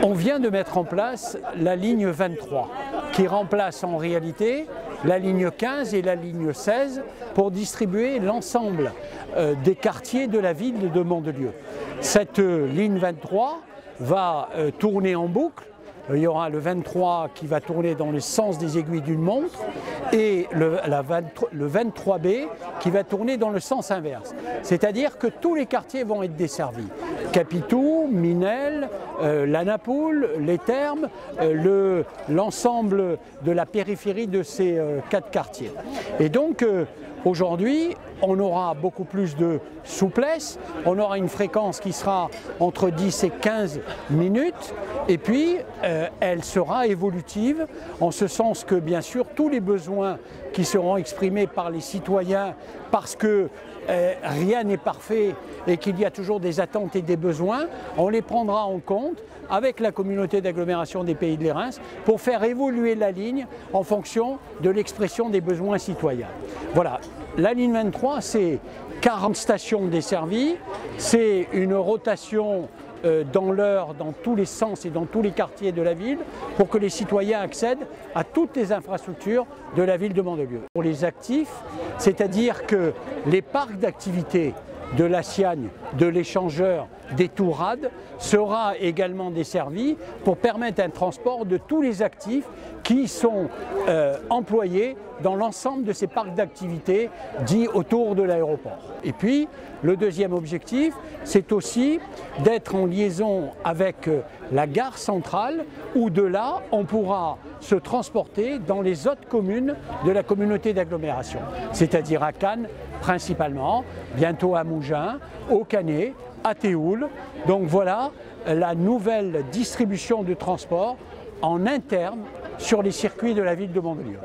On vient de mettre en place la ligne 23 qui remplace en réalité la ligne 15 et la ligne 16 pour distribuer l'ensemble des quartiers de la ville de Mandelieu. Cette ligne 23 va tourner en boucle. Il y aura le 23 qui va tourner dans le sens des aiguilles d'une montre et le 23B qui va tourner dans le sens inverse. C'est-à-dire que tous les quartiers vont être desservis. Capitou, Minel, la Napoule, les Thermes, l'ensemble de la périphérie de ces 4 quartiers. Et donc aujourd'hui, on aura beaucoup plus de souplesse, on aura une fréquence qui sera entre 10 et 15 minutes et puis elle sera évolutive en ce sens que bien sûr tous les besoins qui seront exprimés par les citoyens parce que rien n'est parfait et qu'il y a toujours des attentes et des besoins, on les prendra en compte avec la communauté d'agglomération des Pays de l'Érins pour faire évoluer la ligne en fonction de l'expression des besoins citoyens. Voilà, la ligne 23, c'est 40 stations desservies, c'est une rotation dans l'heure, dans tous les sens et dans tous les quartiers de la ville pour que les citoyens accèdent à toutes les infrastructures de la ville de Mandelieu. Pour les actifs, c'est-à-dire que les parcs d'activités de la Siagne, de l'échangeur, des Tourades sera également desservi pour permettre un transport de tous les actifs qui sont employés dans l'ensemble de ces parcs d'activités dits autour de l'aéroport. Et puis, le deuxième objectif, c'est aussi d'être en liaison avec la gare centrale où de là, on pourra se transporter dans les autres communes de la communauté d'agglomération, c'est-à-dire à Cannes principalement, bientôt à Mougins, au Canet, à Théoul. Donc voilà la nouvelle distribution de transport en interne sur les circuits de la ville de Mandelieu.